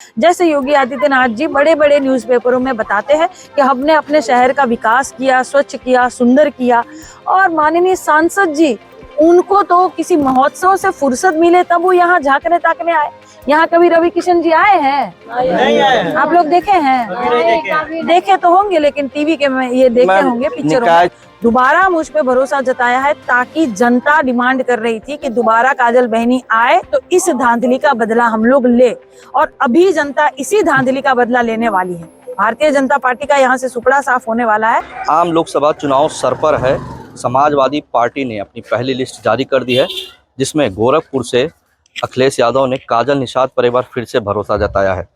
जैसे योगी आदित्यनाथ जी बड़े बड़े न्यूज़पेपरों में बताते हैं कि हमने अपने शहर का विकास किया, स्वच्छ किया, सुंदर किया, और माननीय सांसद जी, उनको तो किसी महोत्सव से फुर्सत मिले तब वो यहाँ झांकने ताकने आए। यहाँ कभी रवि किशन जी आए हैं? नहीं आए। आप लोग देखे हैं? देखे तो होंगे, लेकिन टीवी के में ये देखे होंगे, पिक्चरों में। दोबारा मुझ पे भरोसा जताया है ताकि जनता डिमांड कर रही थी कि दोबारा काजल बहनी आए तो इस धांधली का बदला हम लोग ले, और अभी जनता इसी धांधली का बदला लेने वाली है। भारतीय जनता पार्टी का यहाँ से सुपड़ा साफ होने वाला है। आम लोकसभा चुनाव सर पर है। समाजवादी पार्टी ने अपनी पहली लिस्ट जारी कर दी है, जिसमें गोरखपुर से अखिलेश यादव ने काजल निषाद पर एक बार फिर से भरोसा जताया है।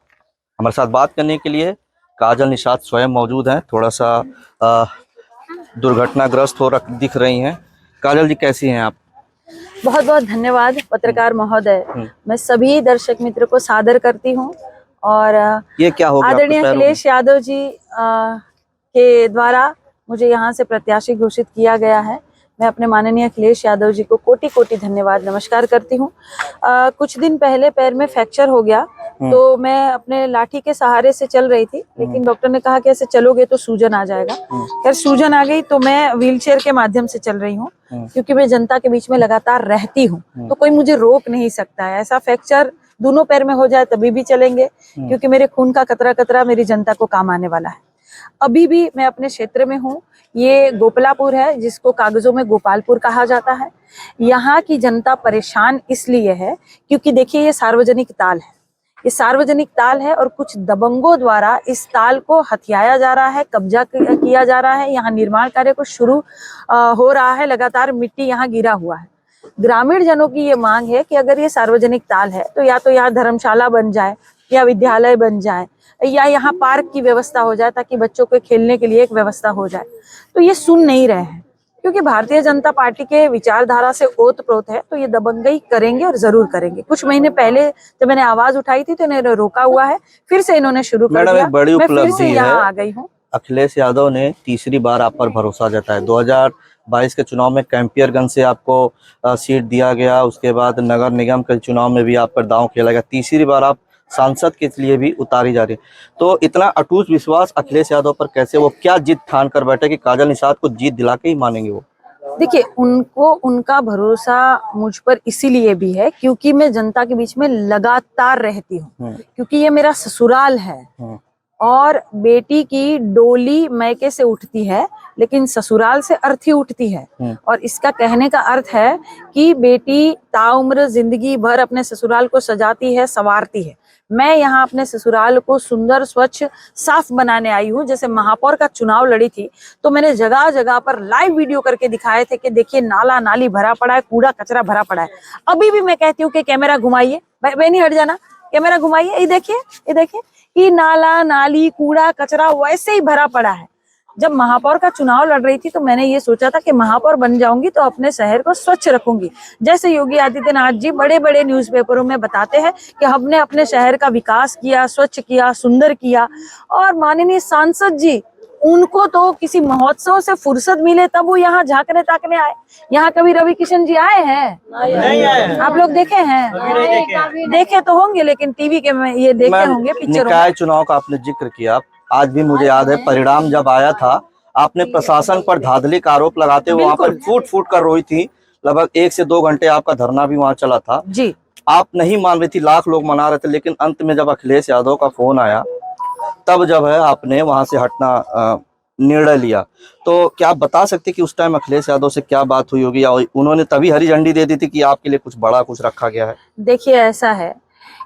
हमारे साथ बात करने के लिए काजल निषाद स्वयं मौजूद हैं। थोड़ा सा दुर्घटनाग्रस्त दिख रही हैं। काजल जी, कैसी हैं आप? बहुत बहुत धन्यवाद पत्रकार महोदय। मैं सभी दर्शक मित्र को सादर करती हूँ, और ये क्या हो गया? आदरणीय अखिलेश यादव जी के द्वारा मुझे यहाँ से प्रत्याशी घोषित किया गया है। मैं अपने माननीय अखिलेश यादव जी को कोटि कोटि धन्यवाद नमस्कार करती हूँ। कुछ दिन पहले पैर में फ्रैक्चर हो गया, तो मैं अपने लाठी के सहारे से चल रही थी, लेकिन डॉक्टर ने कहा कि ऐसे चलोगे तो सूजन आ जाएगा। खैर सूजन आ गई तो मैं व्हीलचेयर के माध्यम से चल रही हूँ, क्योंकि मैं जनता के बीच में लगातार रहती हूँ, तो कोई मुझे रोक नहीं सकता है। ऐसा फ्रैक्चर दोनों पैर में हो जाए तभी भी चलेंगे, क्योंकि मेरे खून का कतरा कतरा मेरी जनता को काम आने वाला है। अभी भी मैं अपने क्षेत्र में हूँ। ये गोपलापुर है, जिसको कागजों में गोपालपुर कहा जाता है। यहाँ की जनता परेशान इसलिए है क्योंकि देखिए, ये सार्वजनिक ताल है। ये सार्वजनिक ताल है और कुछ दबंगों द्वारा इस ताल को हथियाया जा रहा है, कब्जा किया जा रहा है। यहाँ निर्माण कार्य को शुरू हो रहा है, लगातार मिट्टी यहाँ गिरा हुआ है। ग्रामीण जनों की ये मांग है कि अगर ये सार्वजनिक ताल है तो या तो यहाँ धर्मशाला बन जाए, या विद्यालय बन जाए, या यहाँ पार्क की व्यवस्था हो जाए, ताकि बच्चों के खेलने के लिए एक व्यवस्था हो जाए। तो ये सुन नहीं रहे हैं, क्योंकि भारतीय जनता पार्टी के विचारधारा से ओतप्रोत है, तो ये दबंगई करेंगे और जरूर करेंगे। कुछ महीने पहले जब मैंने आवाज उठाई थी तो इन्होंने रोका हुआ है, फिर से इन्होंने शुरू कर दिया। बड़ी मैं फिर से उपलब्धि यहाँ आ गई हूँ। अखिलेश यादव ने तीसरी बार आप पर भरोसा जताया। 2022 के चुनाव में कैंपियरगंज से आपको सीट दिया गया, उसके बाद नगर निगम के चुनाव में भी आप पर दांव खेला गया, तीसरी बार आप सांसद के लिए भी उतारी जा रही। तो इतना अटूट विश्वास अखिलेश यादव पर कैसे? वो क्या जिद ठान कर बैठे कि काजल निषाद को जीत दिला के ही मानेंगे वो? देखिए, उनको उनका भरोसा मुझ पर इसीलिए भी है क्योंकि मैं जनता के बीच में लगातार रहती हूँ, क्योंकि ये मेरा ससुराल है। और बेटी की डोली मैके से उठती है, लेकिन ससुराल से अर्थी उठती है। और इसका कहने का अर्थ है कि बेटी ताउम्र जिंदगी भर अपने ससुराल को सजाती है, संवारती है। मैं यहाँ अपने ससुराल को सुंदर, स्वच्छ, साफ बनाने आई हूँ। जैसे महापौर का चुनाव लड़ी थी तो मैंने जगह जगह पर लाइव वीडियो करके दिखाए थे कि देखिए, नाला नाली भरा पड़ा है, कूड़ा कचरा भरा पड़ा है। अभी भी मैं कहती हूँ कि कैमरा घुमाइए, बहनी हट जाना, कैमरा घुमाइए, ये देखिए कि नाला नाली कूड़ा कचरा वैसे ही भरा पड़ा है। जब महापौर का चुनाव लड़ रही थी तो मैंने ये सोचा था कि महापौर बन जाऊंगी तो अपने शहर को स्वच्छ रखूंगी। जैसे योगी आदित्यनाथ जी बड़े बड़े न्यूज़पेपरों में बताते हैं कि हमने अपने शहर का विकास किया, स्वच्छ किया, सुंदर किया, और माननीय सांसद जी, उनको तो किसी महोत्सव से फुर्सत मिले तब वो यहाँ झांकने ताकने आए। यहाँ कभी रवि किशन जी आए हैं? नहीं आए। आप लोग देखे हैं? देखे तो होंगे, लेकिन टीवी के में ये देखे होंगे, पिक्चरों में। निकाय चुनाव का आपने जिक्र किया, आज भी मुझे याद है परिणाम जब आया था, आपने प्रशासन पर धांधली का आरोप लगाते हुए वहां पर फूट फूट कर रोई थी। लगभग 1 से 2 घंटे आपका धरना भी वहां चला था जी। आप नहीं मान रही थी, लाख लोग मना रहे थे, लेकिन अंत में जब अखिलेश यादव का फोन आया तब जब है आपने वहां से हटना निर्णय लिया। तो क्या आप बता सकते कि उस टाइम अखिलेश यादव से क्या बात हुई होगी, या उन्होंने तभी हरी झंडी दे दी थी कि आपके लिए कुछ बड़ा कुछ रखा गया है? देखिए, ऐसा है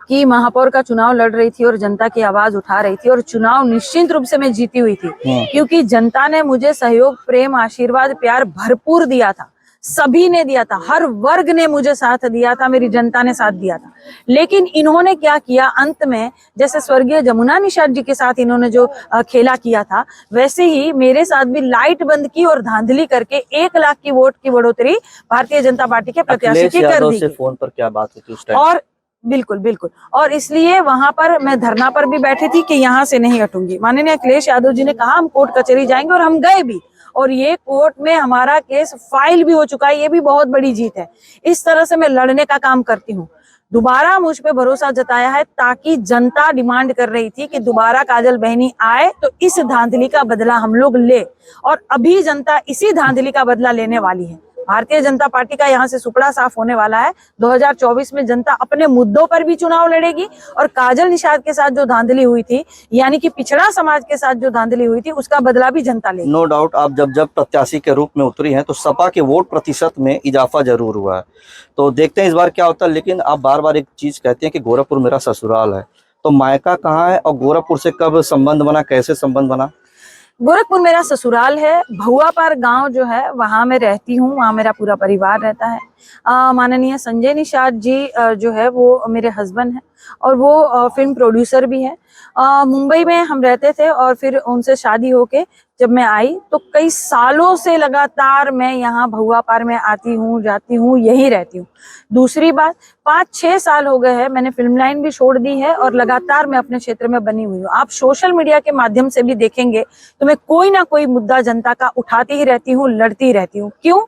कि महापौर का चुनाव लड़ रही थी और जनता की आवाज उठा रही थी, और चुनाव निश्चित रूप से मैं जीती हुई थी, क्योंकि जनता ने मुझे सहयोग, प्रेम, आशीर्वाद, प्यार भरपूर दिया था। सभी ने दिया था, हर वर्ग ने मुझे साथ दिया था, मेरी जनता ने साथ दिया था। लेकिन इन्होंने क्या किया अंत में, जैसे स्वर्गीय जमुना निषाद जी के साथ इन्होंने जो खेला किया था, वैसे ही मेरे साथ भी लाइट बंद की और धांधली करके 1 लाख की वोट की बढ़ोतरी भारतीय जनता पार्टी के प्रत्याशी की कर दी। फोन पर क्या बात हुई थी उस टाइम? और बिल्कुल, और इसलिए वहां पर मैं धरना पर भी बैठी थी कि यहाँ से नहीं हटूंगी। माननीय अखिलेश यादव जी ने कहा हम कोर्ट कचहरी जाएंगे, और हम गए भी, और ये कोर्ट में हमारा केस फाइल भी हो चुका है। ये भी बहुत बड़ी जीत है। इस तरह से मैं लड़ने का काम करती हूँ। दोबारा मुझ पे भरोसा जताया है, ताकि जनता डिमांड कर रही थी कि दोबारा काजल बहनी आए तो इस धांधली का बदला हम लोग ले, और अभी जनता इसी धांधली का बदला लेने वाली है। भारतीय जनता पार्टी का यहाँ से सुपड़ा साफ होने वाला है। 2024 में जनता अपने मुद्दों पर भी चुनाव लड़ेगी, और काजल निषाद के साथ जो धांधली हुई थी, यानी कि पिछड़ा समाज के साथ जो धांधली हुई थी, उसका बदला भी जनता लेगी। नो डाउट आप जब प्रत्याशी के रूप में उतरी हैं तो सपा के वोट प्रतिशत में इजाफा जरूर हुआ है, तो देखते हैं इस बार क्या होता है। लेकिन आप बार बार एक चीज कहते हैं कि गोरखपुर मेरा ससुराल है, तो मायका कहाँ है और गोरखपुर से कब संबंध बना, कैसे संबंध बना? गोरखपुर मेरा ससुराल है। भुआपार गांव जो है वहां मैं रहती हूँ, वहां मेरा पूरा परिवार रहता है। माननीय संजय निषाद जी जो है वो मेरे हस्बैंड हैं, और वो फिल्म प्रोड्यूसर भी है। मुंबई में हम रहते थे, और फिर उनसे शादी होके जब मैं आई तो कई सालों से लगातार मैं यहाँ भुआपार में आती हूँ, जाती हूँ, यहीं रहती हूँ। दूसरी बात, 5-6 साल हो गए हैं मैंने फिल्म लाइन भी छोड़ दी है, और लगातार मैं अपने क्षेत्र में बनी हुई हूँ। आप सोशल मीडिया के माध्यम से भी देखेंगे तो मैं कोई ना कोई मुद्दा जनता का उठाती ही रहती हूँ, लड़ती रहती हूँ। क्यों?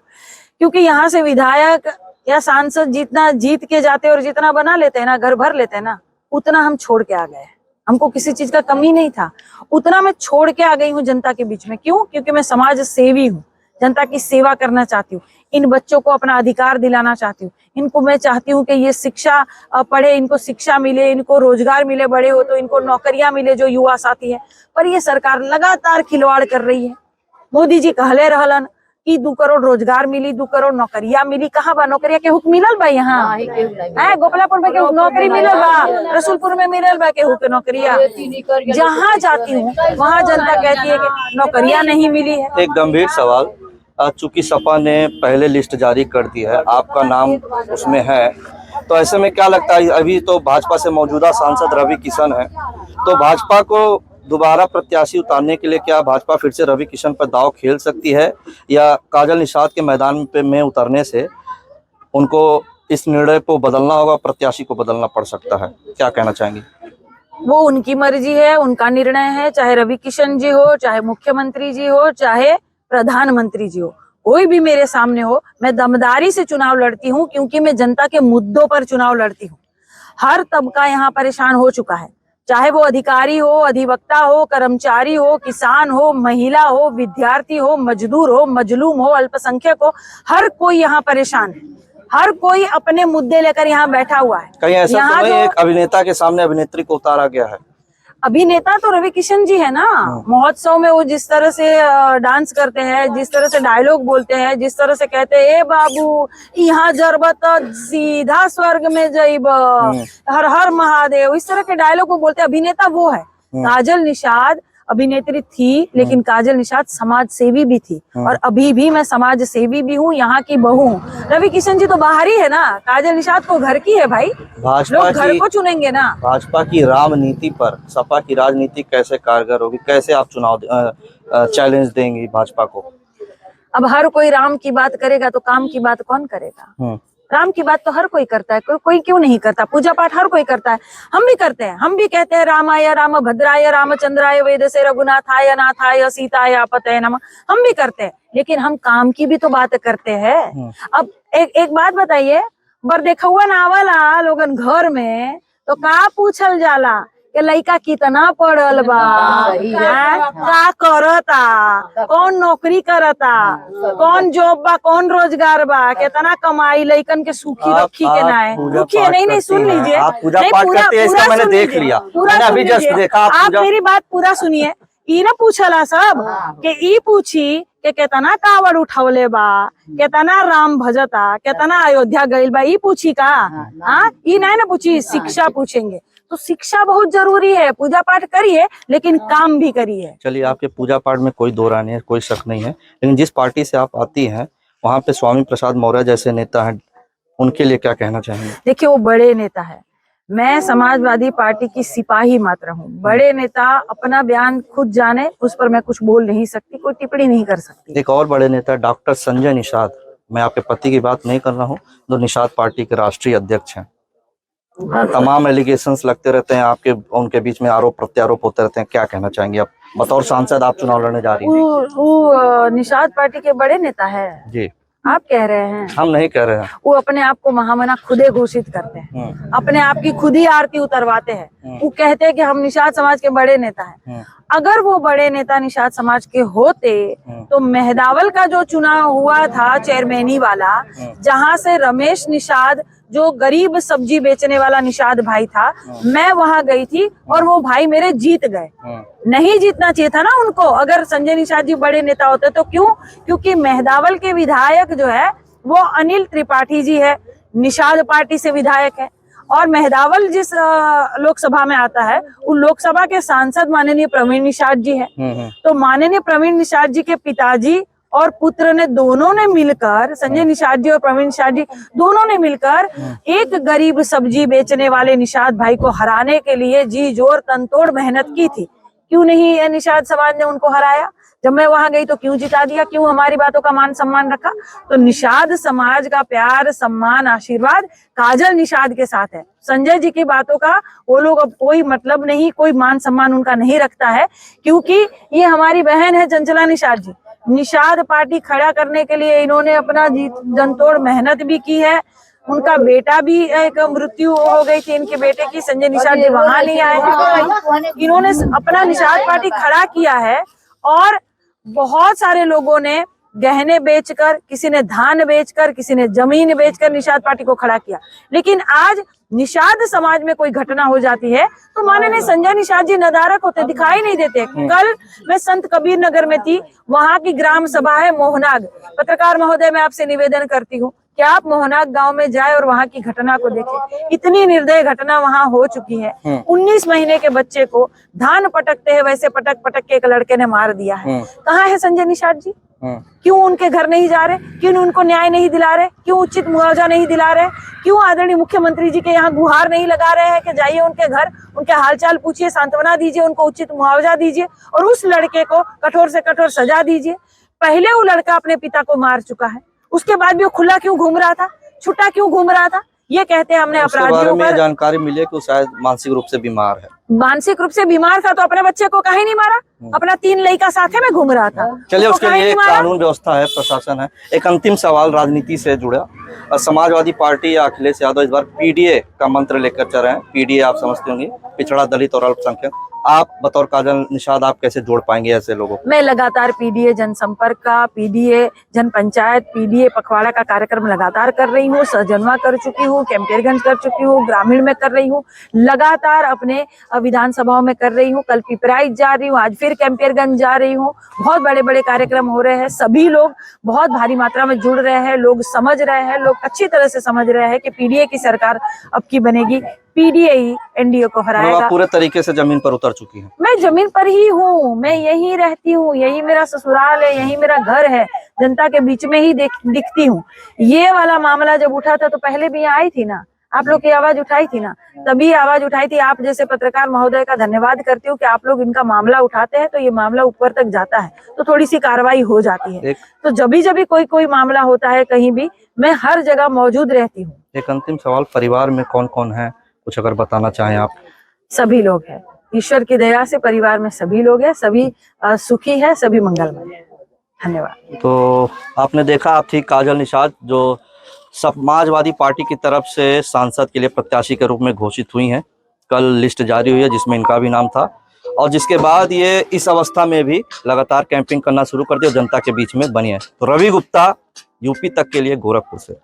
क्योंकि यहाँ से विधायक या सांसद जितना जीत के जाते और जितना बना लेते हैं ना, घर भर लेते हैं ना, उतना हम छोड़ के आ गए हैं। हमको किसी चीज का कमी नहीं था, उतना मैं छोड़ के आ गई हूँ जनता के बीच में। क्यों? क्योंकि मैं समाज सेवी हूँ, जनता की सेवा करना चाहती हूँ, इन बच्चों को अपना अधिकार दिलाना चाहती हूँ। इनको मैं चाहती हूँ कि ये शिक्षा पढ़े, इनको शिक्षा मिले, इनको रोजगार मिले, बड़े हो तो इनको नौकरियां मिले, जो युवा साथी है। पर ये सरकार लगातार खिलवाड़ कर रही है। मोदी जी कहले रहलन कि 2 करोड़ रोजगार मिली, 2 करोड़ नौकरियां मिली। कहाँ बा नौकरिया? केहू के मिलल बा? यहाँ गोपालपुर में केहू नौकरी मिलल बा? रसूलपुर में मिलल बा केहू के नौकरिया? जहाँ जाती हूँ वहाँ जनता कहती है कि नौकरियां नहीं मिली है। एक गंभीर सवाल, चूंकि सपा ने पहले लिस्ट जारी कर दी है, आपका नाम उसमें है, तो ऐसे में क्या लगता है, अभी तो भाजपा से मौजूदा सांसद रवि किशन है, तो भाजपा को दोबारा प्रत्याशी उतारने के लिए क्या भाजपा फिर से रवि किशन पर दांव खेल सकती है, या काजल निषाद के मैदान पे में उतरने से उनको इस निर्णय को बदलना होगा, प्रत्याशी को बदलना पड़ सकता है? क्या कहना चाहेंगे? वो उनकी मर्जी है, उनका निर्णय है। चाहे रवि किशन जी हो, चाहे मुख्यमंत्री जी हो, चाहे प्रधानमंत्री जी हो, कोई भी मेरे सामने हो, मैं दमदारी से चुनाव लड़ती हूँ, क्योंकि मैं जनता के मुद्दों पर चुनाव लड़ती हूँ। हर तबका यहाँ परेशान हो चुका है, चाहे वो अधिकारी हो, अधिवक्ता हो, कर्मचारी हो, किसान हो, महिला हो, विद्यार्थी हो, मजदूर हो, मजलूम हो, अल्पसंख्यक हो, हर कोई यहाँ परेशान है। हर कोई अपने मुद्दे लेकर यहाँ बैठा हुआ है। कहीं ऐसा तो नहीं एक अभिनेता के सामने अभिनेत्री को उतारा गया है? अभिनेता तो रवि किशन जी है ना। महोत्सव में वो जिस तरह से डांस करते हैं, जिस तरह से डायलॉग बोलते हैं, जिस तरह से कहते हैं, ए बाबू यहाँ जरबत सीधा स्वर्ग में जइब, हर हर महादेव, इस तरह के डायलॉग वो बोलते हैं। अभिनेता वो है। काजल निषाद अभिनेत्री थी, लेकिन काजल निषाद समाज सेवी भी थी, और अभी भी मैं समाज सेवी भी हूँ, यहाँ की बहू हूँ। रवि किशन जी तो बाहरी है ना, काजल निषाद को घर की है भाई, लोग घर को चुनेंगे ना। भाजपा की राजनीति पर सपा की राजनीति कैसे कारगर होगी, कैसे आप चुनाव चैलेंज देंगी भाजपा को? अब हर कोई राम की बात करेगा तो काम की बात कौन करेगा? राम की बात तो हर कोई करता है, कोई क्यों नहीं करता? पूजा पाठ हर कोई करता है, हम भी करते हैं। हम भी कहते हैं रामाय रामभद्राय रामचंद्राय वेद से रघुनाथाय नाथाय सीताय आपतये नमः, हम भी करते हैं। लेकिन हम काम की भी तो बात करते हैं। अब एक बात बताइए, बरदेखुआ आवला लोगन घर में तो का पूछल जाला कि लइका कितना पढ़ल बा, का करता, कौन नौकरी करता, कौन जॉब बा, कौन रोजगार बा, कितना कमाई, लइकन के सुखी रखी के ना है, दुखी है। नहीं, सुन लीजिए, आप पूजा पाठ करते हैं, इसका मैंने देख लिया, मैंने अभी जस्ट देखा। आप मेरी बात पूरा सुनिए। ई ना पूछला सब के ई पूछी के कितना कावड़ उठौले बा, कितना राम भजता, कितना अयोध्या गइल बा, ई पूछी का? हाँ, ई नहीं ना पूछी, शिक्षा पूछेंगे। तो शिक्षा बहुत जरूरी है। पूजा पाठ करिए, लेकिन काम भी करिए। चलिए, आपके पूजा पाठ में कोई दो राय नहीं है, कोई शक नहीं है, लेकिन जिस पार्टी से आप आती हैं वहाँ पे स्वामी प्रसाद मौर्य जैसे नेता हैं, उनके लिए क्या कहना चाहेंगे? देखिए, वो बड़े नेता है, मैं समाजवादी पार्टी की सिपाही मात्र हूँ। बड़े नेता अपना बयान खुद जाने, उस पर मैं कुछ बोल नहीं सकती, कोई टिप्पणी नहीं कर सकती। एक और बड़े नेता डॉक्टर संजय निषाद, मैं आपके पति की बात नहीं कर रहा हूँ, जो निषाद पार्टी के राष्ट्रीय अध्यक्ष हैं। तमाम एलिगेशंस लगते रहते हैं आपके, उनके बीच में आरोप प्रत्यारोप होते रहते हैं, क्या कहना चाहेंगे आप? बतौर सांसद आप चुनाव लड़ने जा रही हैं। वो निषाद पार्टी के बड़े नेता है जी। आप कह रहे हैं, हम नहीं कह रहे हैं। वो अपने आप को महामना खुदे घोषित करते हैं, अपने आप की खुद ही आरती उतरवाते हैं। वो कहते हैं कि हम निषाद समाज के बड़े नेता हैं। अगर वो बड़े नेता निषाद समाज के होते तो मेहदावल का जो चुनाव हुआ था चेयरमैनी वाला, जहां से रमेश निषाद जो गरीब सब्जी बेचने वाला निषाद भाई था, मैं वहां गई थी और वो भाई मेरे जीत गए। नहीं जीतना चाहिए था ना उनको। अगर संजय निषाद जी बड़े नेता होते तो क्यों? क्योंकि मेहदावल के विधायक जो है वो अनिल त्रिपाठी जी है, निषाद पार्टी से विधायक है। और मेहदावल जिस लोकसभा में आता है, उन लोकसभा के सांसद माननीय प्रवीण निषाद जी हैं। तो माननीय प्रवीण निषाद जी के पिताजी और पुत्र ने दोनों ने मिलकर, संजय निषाद जी और प्रवीण निषाद जी दोनों ने मिलकर एक गरीब सब्जी बेचने वाले निषाद भाई को हराने के लिए जी जोर तनतोड़ मेहनत की थी। क्यों नहीं ये निषाद समाज ने उनको हराया? जब मैं वहां गई तो क्यों जिता दिया? क्यों हमारी बातों का मान सम्मान रखा? तो निषाद समाज का प्यार, सम्मान, आशीर्वाद काजल निषाद के साथ है। संजय जी की बातों का वो लोग अब कोई मतलब नहीं, कोई मान सम्मान उनका नहीं रखता है, क्योंकि ये हमारी बहन है चंचला निषाद जी। निषाद पार्टी खड़ा करने के लिए इन्होंने अपना जनतोड़ मेहनत भी की है। उनका बेटा भी एक मृत्यु हो गई थी इनके बेटे की, संजय निषाद जी वहां नहीं आए हैं। इन्होंने अपना निषाद पार्टी खड़ा किया है और बहुत सारे लोगों ने गहने बेचकर, किसी ने धान बेचकर, किसी ने जमीन बेचकर निषाद पार्टी को खड़ा किया। लेकिन आज निषाद समाज में कोई घटना हो जाती है तो माननीय संजय निषाद जी नदारक होते, दिखाई नहीं देते। कल मैं संत कबीर नगर में थी, वहां की ग्राम सभा है मोहनाग। पत्रकार महोदय, मैं आपसे निवेदन करती हूँ कि आप मोहनाग गांव में जाए और वहां की घटना को देखें। इतनी निर्दय घटना वहां हो चुकी है। 19 महीने के बच्चे को धान पटकते हैं वैसे पटक पटक के एक लड़के ने मार दिया है। कहाँ है संजय निषाद जी? क्यों उनके घर नहीं जा रहे? क्यों उनको न्याय नहीं दिला रहे? क्यों उचित मुआवजा नहीं दिला रहे? क्यों आदरणीय मुख्यमंत्री जी के यहाँ गुहार नहीं लगा रहे हैं कि जाइए उनके घर, उनके हालचाल पूछिए, सांत्वना दीजिए, उनको उचित मुआवजा दीजिए और उस लड़के को कठोर से कठोर सजा दीजिए। पहले वो लड़का अपने पिता को मार चुका है, उसके बाद भी वो खुला क्यों घूम रहा था, छुट्टा क्यों घूम रहा था? ये कहते हैं हमने अपराधियों पर जानकारी मिली कि वो शायद मानसिक रूप से बीमार है। मानसिक रूप से बीमार था तो अपने बच्चे को काहे नहीं मारा? अपना 3 लड़का साथे में घूम रहा था। चलिए, उसके लिए कानून व्यवस्था है, प्रशासन है। एक अंतिम सवाल राजनीति से जुड़ा। समाजवादी पार्टी या अखिलेश यादव इस बार पीडीए का मंत्र लेकर चल रहे हैं। पीडीए आप समझते होंगे, पिछड़ा, दलित और अल्पसंख्यक। आप बतौर काजल निषाद आप कैसे जोड़ पाएंगे ऐसे लोगों को? मैं लगातार पीडीए जनसंपर्क का, पीडीए जन पंचायत, पीडीए पखवाड़ा का कार्यक्रम लगातार कर रही हूँ। सहजनवा कर चुकी हूँ, कैंपियरगंज कर चुकी हूँ, ग्रामीण में कर रही हूँ, लगातार अपने विधानसभाओं में कर रही हूँ। कल पिपराइच जा रही हूँ, आज फिर कैंपियरगंज जा रही हूँ। बहुत बड़े बड़े कार्यक्रम हो रहे हैं, सभी लोग बहुत भारी मात्रा में जुड़ रहे हैं। लोग समझ रहे हैं, लोग अच्छी तरह से समझ रहे हैं कि पीडीए की सरकार अब की बनेगी, पीडीए ही एनडीए को हराएगा। पूरे तरीके से जमीन पर उतर चुकी है। मैं जमीन पर ही हूँ, मैं यही रहती हूँ, यही मेरा ससुराल है, यही मेरा घर है, जनता के बीच में ही दिखती हूँ। ये वाला मामला जब उठा था तो पहले भी यहाँ आई थी ना, आप लोग की आवाज उठाई थी ना, तभी आवाज उठाई थी। आप जैसे पत्रकार महोदय का धन्यवाद करती हूँ कि आप लोग इनका मामला उठाते हैं तो ये मामला ऊपर तक जाता है, तो थोड़ी सी कार्रवाई हो जाती है। तो जब भी कोई मामला होता है कहीं भी, मैं हर जगह मौजूद रहती हूँ। एक अंतिम सवाल, परिवार में कौन कौन है, कुछ अगर बताना चाहें आप? सभी लोग हैं, ईश्वर की दया से परिवार में सभी लोग हैं, सभी सुखी है, सभी मंगलमय है। धन्यवाद। तो आपने देखा, आप थी काजल निषाद जो समाजवादी पार्टी की तरफ से सांसद के लिए प्रत्याशी के रूप में घोषित हुई हैं। कल लिस्ट जारी हुई है जिसमें इनका भी नाम था और जिसके बाद ये इस अवस्था में भी लगातार कैंपिंग करना शुरू कर दिया और जनता के बीच में बनी है। तो रवि गुप्ता, यूपी तक के लिए, गोरखपुर से।